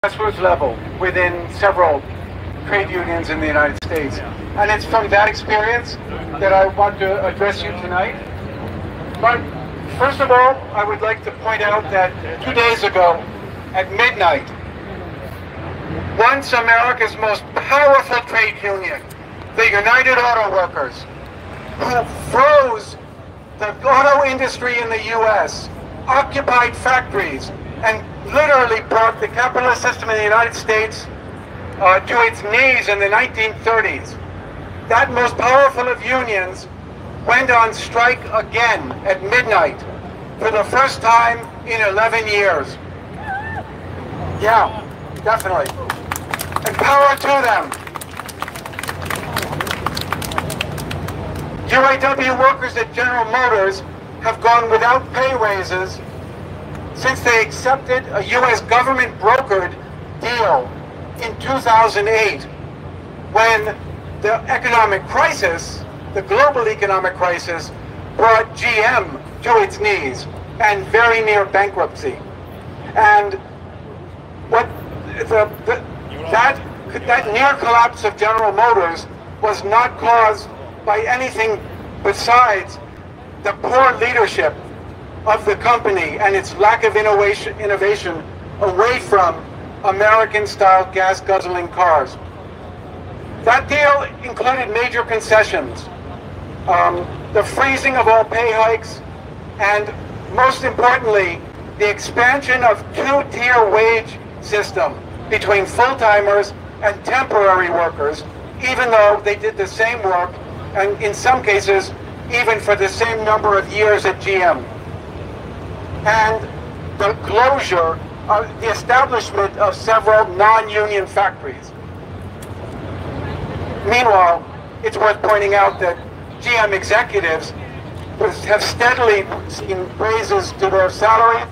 grassroots level within several trade unions in the United States. And it's from that experience that I want to address you tonight. But first of all, I would like to point out that 2 days ago at midnight, once America's most powerful trade union, the United Auto Workers, who froze the auto industry in the U.S., occupied factories, and literally brought the capitalist system in the United States to its knees in the 1930s. That most powerful of unions went on strike again at midnight for the first time in 11 years. Yeah, definitely. And power to them. UAW workers at General Motors have gone without pay raises since they accepted a U.S. government brokered deal in 2008, when the economic crisis, the global economic crisis, brought GM to its knees and very near bankruptcy. And what that near collapse of General Motors was not caused by anything besides the poor leadership of the company and its lack of innovation away from American-style gas-guzzling cars. That deal included major concessions, the freezing of all pay hikes, and most importantly, the expansion of two-tier wage system between full-timers and temporary workers, even though they did the same work, and in some cases, even for the same number of years at GM. And the closure, the establishment of several non-union factories. Meanwhile, it's worth pointing out that GM executives have steadily seen raises to their salary,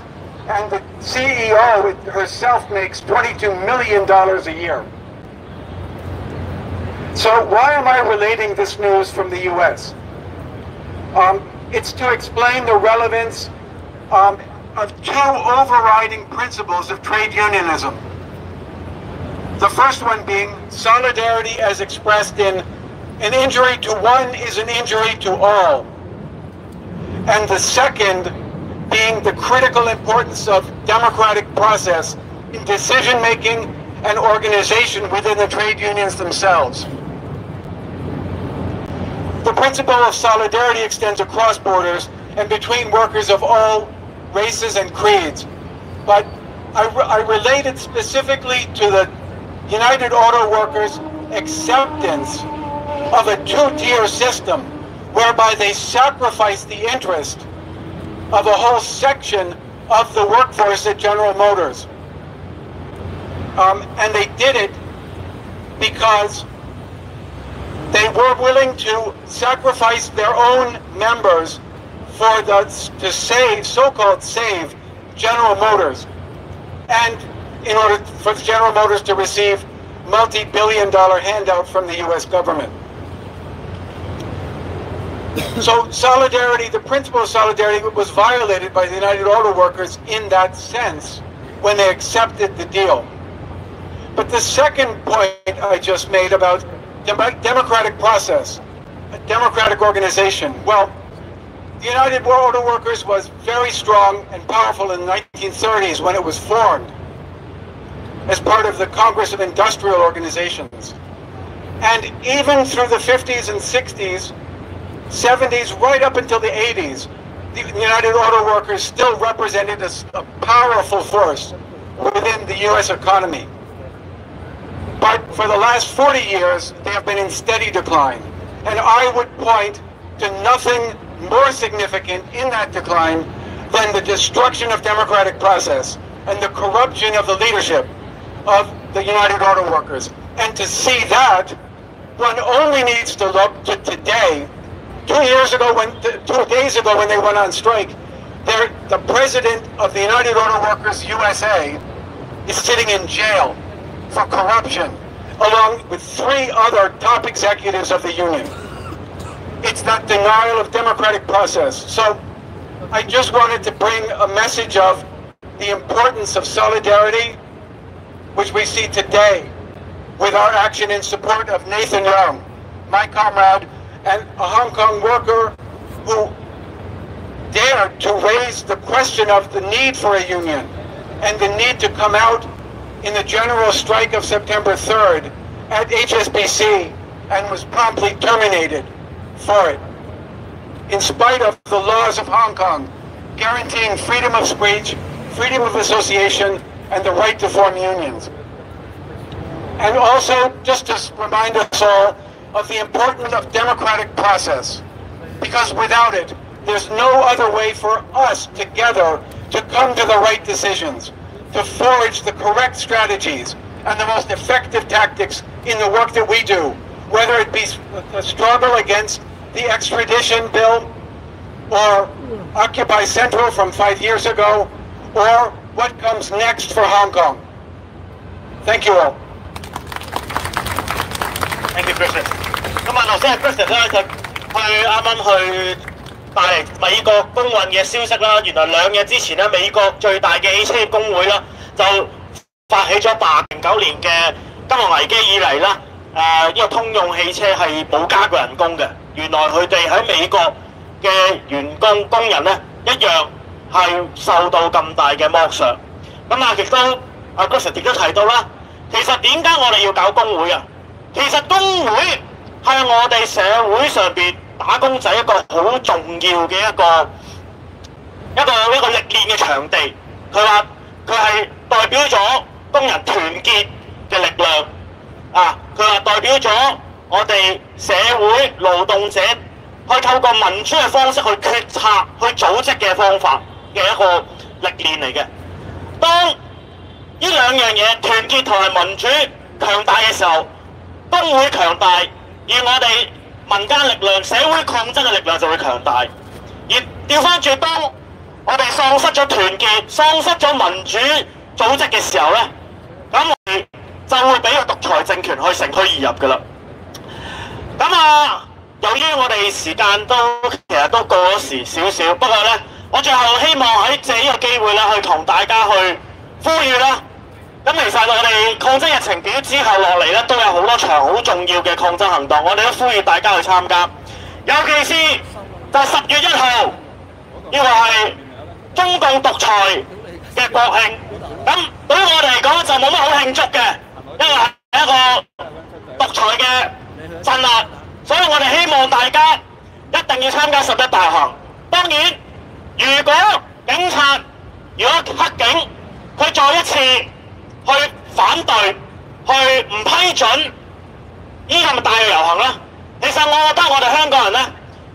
and the CEO herself makes $22 million a year. So why am I relating this news from the U.S.? It's to explain the relevance of two overriding principles of trade unionism. The first one being solidarity as expressed in an injury to one is an injury to all. And the second being the critical importance of democratic process in decision-making and organization within the trade unions themselves. The principle of solidarity extends across borders and between workers of all races and creeds. But I relate it specifically to the United Auto Workers' acceptance of a two-tier system whereby they sacrifice the interest of a whole section of the workforce at General Motors. And they did it because they were willing to sacrifice their own members to save, so-called save, General Motors, and in order for General Motors to receive multi-billion-dollar handout from the U.S. government. So solidarity, the principle of solidarity was violated by the United Auto Workers in that sense when they accepted the deal. But the second point I just made about democratic process, a democratic organization, well, the United Auto Workers was very strong and powerful in the 1930s when it was formed as part of the Congress of Industrial Organizations. And even through the 50s and 60s, 70s, right up until the 80s, the United Auto Workers still represented a powerful force within the U.S. economy. But for the last 40 years, they have been in steady decline. And I would point to nothing more significant in that decline than the destruction of democratic process and the corruption of the leadership of the United Auto Workers. And to see that, one only needs to look to today. 2 days ago when they went on strike, the president of the United Auto Workers USA is sitting in jail for corruption, along with 3 other top executives of the union. It's that denial of democratic process. So I just wanted to bring a message of the importance of solidarity which we see today with our action in support of Nathan Young, my comrade, and a Hong Kong worker who dared to raise the question of the need for a union and the need to come out in the general strike of September 3rd at HSBC and was promptly terminated for it. In spite of the laws of Hong Kong guaranteeing freedom of speech, freedom of association, and the right to form unions. And also, just to remind us all of the importance of democratic process, because without it, there's no other way for us together to come to the right decisions, to forge the correct strategies and the most effective tactics in the work that we do, whether it be a struggle against the extradition bill or Occupy Central from 5 years ago, or what comes next for Hong Kong. Thank you all. Thank you, Griffin. 咁啊，頭先係 Griffin 咧，就啱啱去帶嚟美國工運嘅消息啦。原來2日之前咧，美國最大嘅汽車業工會啦，就發起咗89年嘅金融危機以嚟啦。呢個通用汽車係冇加過人工嘅。原來佢哋喺美國嘅員工人咧，一樣係受到咁大嘅剝削。咁啊，亦都阿 Griffin 亦都提到啦，其實點解我哋要搞工會啊？其實工會係我哋社會上邊打工仔一個好重要嘅一個歷練嘅場地。佢話佢係代表咗工人團結嘅力量啊！佢話代表咗我哋社會勞動者去透過民主嘅方式去決策、去組織嘅方法嘅一個歷練嚟嘅。當呢兩樣嘢團結同埋民主強大嘅時候，工會強大，而我哋民間力量、社會抗爭嘅力量就會強大。而調翻轉，當我哋喪失咗團結、喪失咗民主組織嘅時候咧，咁我哋就會俾個獨裁政權去乘虛而入㗎啦。咁啊，由於我哋時間其實都過咗時少少，不過咧，我最後希望喺借呢個機會咧，去同大家去呼籲啦。咁其實我哋抗爭日程表之後落嚟咧，都有好多場好重要嘅抗爭行動，我哋都呼籲大家去參加。尤其是就10月1號，呢個係中共獨裁嘅國慶。咁對於我哋嚟講就冇乜好慶祝嘅，因為係一個獨裁嘅鎮壓，所以我哋希望大家一定要參加11大行。當然，如果警察如果黑警佢再一次去反對、去唔批准呢個咪大遊行啦。其實我覺得我哋香港人咧，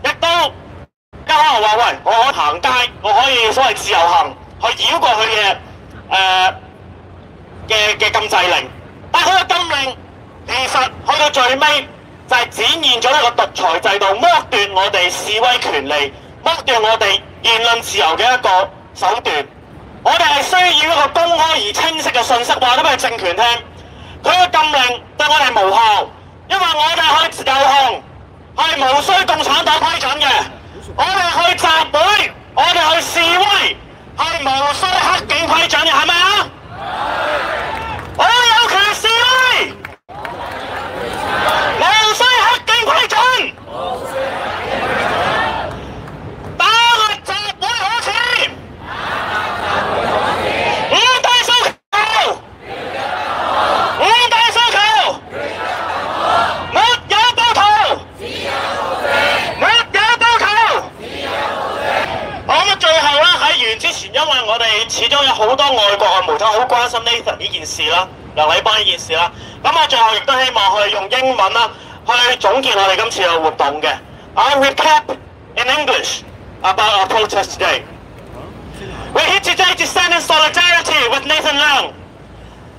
亦都可能話喂，我可以行街，我可以所謂自由行，去繞過佢嘅禁制令。但係佢嘅禁令其實去到最尾就係展現咗一個獨裁制度，剝奪我哋示威權利、剝奪我哋言論自由嘅一個手段。我哋係需要一個公開而清晰嘅信息話俾佢政權聽，佢嘅禁令對我哋無效，因為我哋去遊行係無需共產黨批准嘅，我哋去集會、我哋去示威係無需黑警批准嘅，係咪啊？我有權示威，無需黑警批准。因為我哋始終有好多外國嘅媒體好關心 Nathan 呢件事啦，梁禮邦呢件事啦。咁我最後亦都希望去用英文啦，去總結我哋今次嘅活動嘅。I recap in English about our protest today. We're here today to stand in solidarity with Nathan Leung,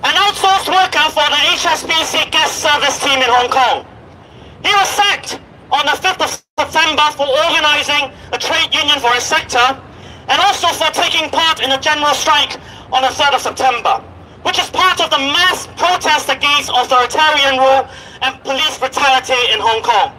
an outsourced worker for the HSBC gas service team in Hong Kong. He was sacked on the 5th of September for organising a trade union for his sector, and also for taking part in a general strike on the 3rd of September, which is part of the mass protest against authoritarian rule and police brutality in Hong Kong.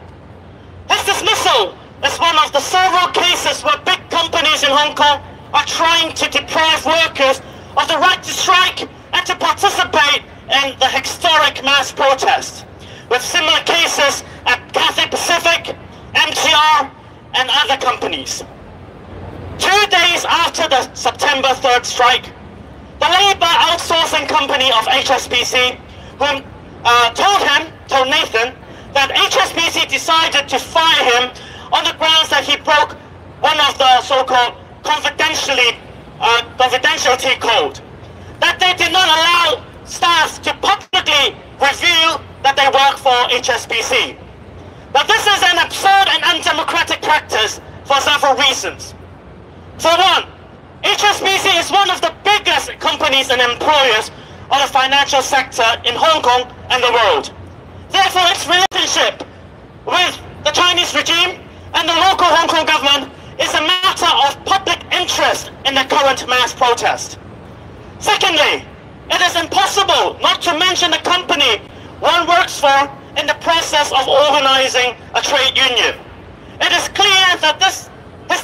His dismissal is one of the several cases where big companies in Hong Kong are trying to deprive workers of the right to strike and to participate in the historic mass protest, with similar cases at Cathay Pacific, MTR, and other companies. 2 days after the September 3rd strike, the labor outsourcing company of HSBC, who told Nathan that HSBC decided to fire him on the grounds that he broke one of the so-called confidentiality code, that they did not allow staff to publicly reveal that they work for HSBC. Now this is an absurd and undemocratic practice for several reasons. For one, HSBC is one of the biggest companies and employers of the financial sector in Hong Kong and the world. Therefore, its relationship with the Chinese regime and the local Hong Kong government is a matter of public interest in the current mass protest. Secondly, it is impossible not to mention the company one works for in the process of organizing a trade union. It is clear that his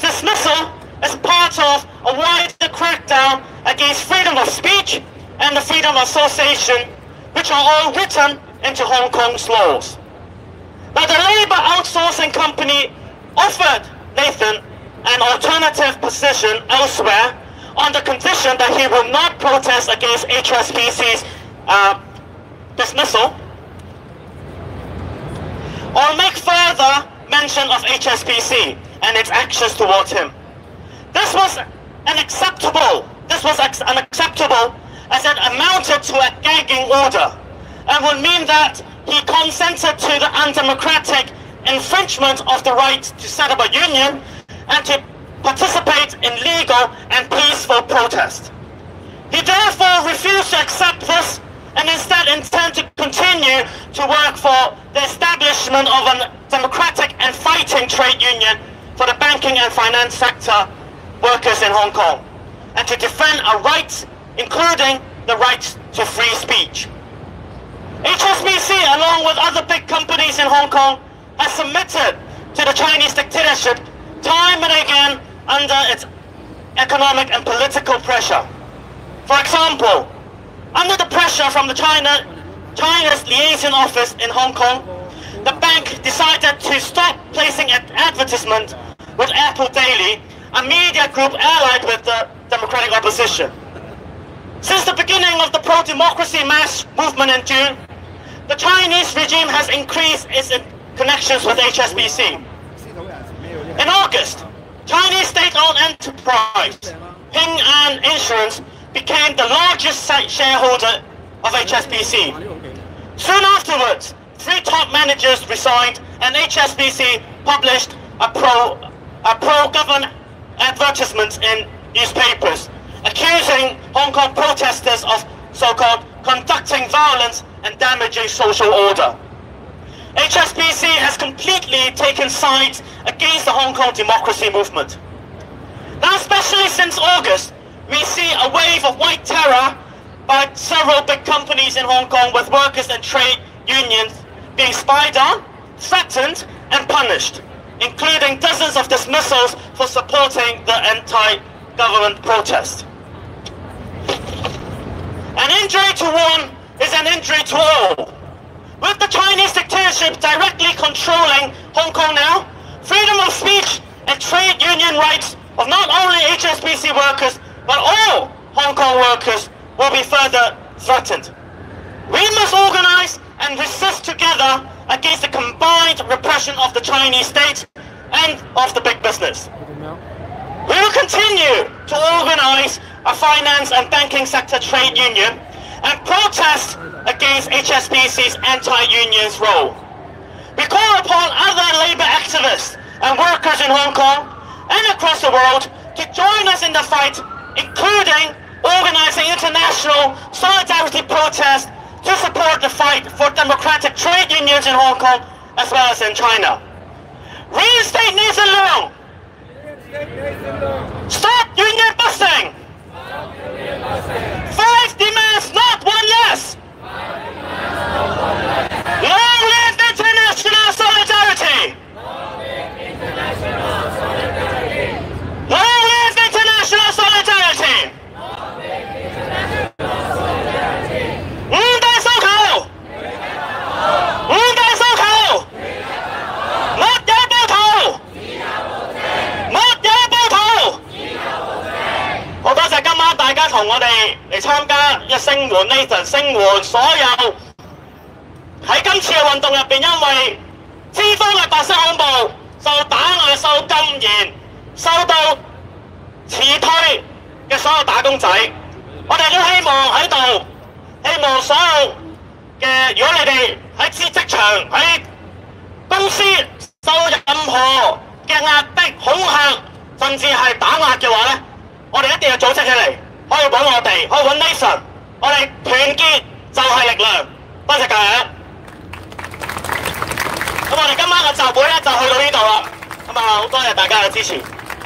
dismissal is part of a wider crackdown against freedom of speech and the freedom of association, which are all written into Hong Kong's laws. Now, the labor outsourcing company offered Nathan an alternative position elsewhere on the condition that he will not protest against HSBC's dismissal or make further mention of HSBC and its actions towards him. This was unacceptable as it amounted to a gagging order and would mean that he consented to the undemocratic infringement of the right to set up a union and to participate in legal and peaceful protest. He therefore refused to accept this and instead intend to continue to work for the establishment of a democratic and fighting trade union for the banking and finance sector workers in Hong Kong, and to defend our rights, including the right to free speech. HSBC, along with other big companies in Hong Kong, has submitted to the Chinese dictatorship time and again under its economic and political pressure. For example, under the pressure from the China's liaison office in Hong Kong, the bank decided to stop placing an advertisement with Apple Daily, a media group allied with the democratic opposition. Since the beginning of the pro-democracy mass movement in June, the Chinese regime has increased its connections with HSBC. In August, Chinese state-owned enterprise Ping An Insurance became the largest shareholder of HSBC. Soon afterwards, 3 top managers resigned and HSBC published a pro-government advertisements in newspapers, accusing Hong Kong protesters of so-called conducting violence and damaging social order. HSBC has completely taken sides against the Hong Kong democracy movement. Now, especially since August, we see a wave of white terror by several big companies in Hong Kong, with workers and trade unions being spied on, threatened, and punished, including dozens of dismissals for supporting the anti-government protest. An injury to one is an injury to all. With the Chinese dictatorship directly controlling Hong Kong now, freedom of speech and trade union rights of not only HSBC workers, but all Hong Kong workers will be further threatened. We must organize and resist together against the combined repression of the Chinese state and of the big business. We will continue to organize a finance and banking sector trade union and protest against HSBC's anti-union's role. We call upon other labor activists and workers in Hong Kong and across the world to join us in the fight, including organizing international solidarity protests to support the fight for democratic trade unions in Hong Kong as well as in China. Reinstate Nathan Leung! Stop union busting! 5 demands, not 1 less! Long live international solidarity! Long live international solidarity! 聲援 Nathan， 聲援所有喺今次嘅運動入邊，因為資方嘅白色恐怖受打壓、受禁言、受到辭退嘅所有打工仔，我哋都希望喺度，希望所有嘅，如果你哋喺職場、喺公司受任何嘅壓迫、恐嚇，甚至係打壓嘅話咧，我哋一定要組織起嚟，可以揾我哋，可以揾 Nation， 我哋團結就係力量。多謝大家。咁我哋今晚嘅集會咧就去到呢度啦。咁啊，好多謝大家嘅支持。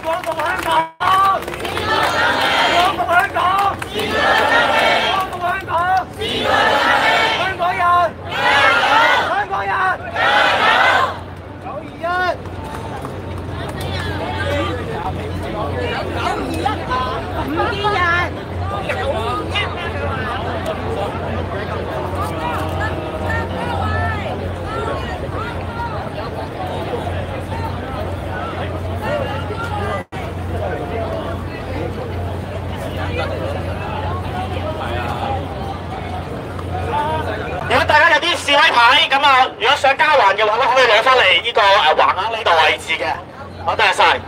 光復香港！光復香港！光復香港！香港人！香港人！921！唔見人！如果大家有啲示威牌咁啊，如果想交還嘅話咧，可以攞翻嚟呢個橫額呢度位置嘅。好，多謝晒。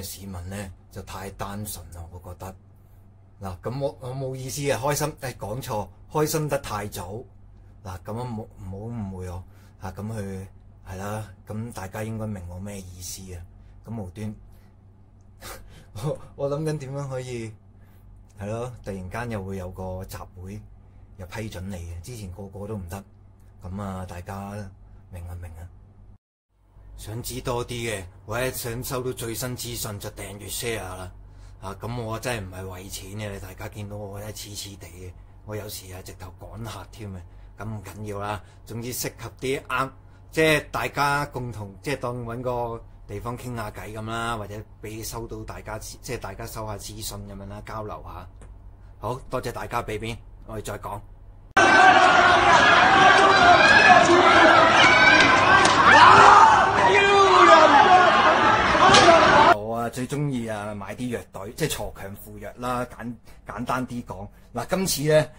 市民咧就太單純啦，我覺得嗱，咁我冇意思嘅，開心講錯，開心得太早嗱，咁樣唔好誤會我嚇，咁佢係啦，咁大家應該明我咩意思啊？咁無端我諗緊點樣可以係咯，突然間又會有個集會又批准你嘅，之前個個都唔得，咁啊大家明啊明啊！想知多啲嘅，或者想收到最新資訊就訂閱 share 啦。咁我真係唔係為錢嘅，你大家見到我真係黐黐地嘅，我有時直頭趕客添嘅，咁唔緊要啦。總之適合啲啱，即係大家共同即係當揾個地方傾下偈咁啦，或者俾收到大家即係大家收下資訊咁樣啦，交流下。好多謝大家俾面，我哋再講。最中意買啲藥袋，即係鋤強扶弱啦。簡單啲講，嗱今次咧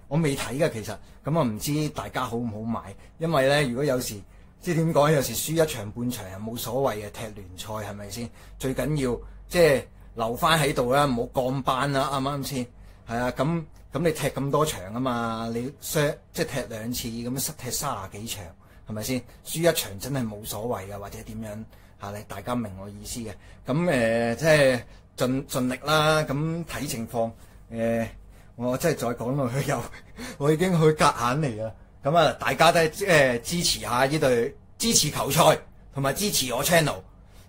我未睇嘅其實，咁我唔知大家好唔好買，因為咧如果有時即係點講，有時輸一場半場又冇所謂嘅，踢聯賽係咪先？最緊要即係留翻喺度啦，唔好降班啦，啱唔啱先？係啊，咁你踢咁多場啊嘛，你即係踢2次咁踢30幾場係咪先？輸一場真係冇所謂嘅，或者點樣？你大家明我意思嘅，咁即係盡力啦。咁睇情況，我真係再講落去又，我已經去隔硬嚟啦。咁啊，大家都支持下呢隊，支持球賽同埋支持我 channel，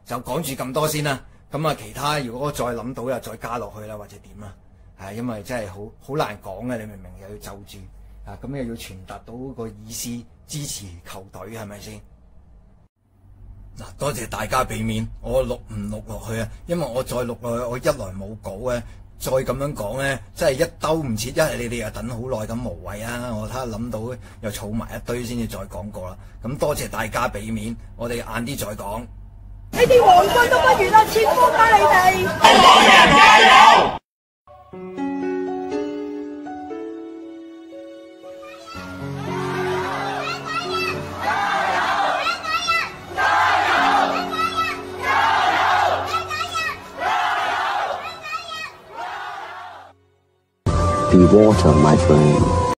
就講住咁多先啦。咁啊，其他如果我再諗到又再加落去啦，或者點啊？因為真係好難講嘅，你明唔明？又要就住咁又要傳達到個意思，支持球隊係咪先？嗱，多謝大家俾面，我錄唔錄落去啊？因為我再錄落去，我一來冇稿咧，再咁樣講咧，真係一兜唔切，一係你哋又等好耐咁無謂啊！我睇下諗到又儲埋一堆先至再講過啦。咁多謝大家俾面，我哋晏啲再講。你哋皇軍都不如啦，切腹啦你哋！香港人加油！Be water, my friend.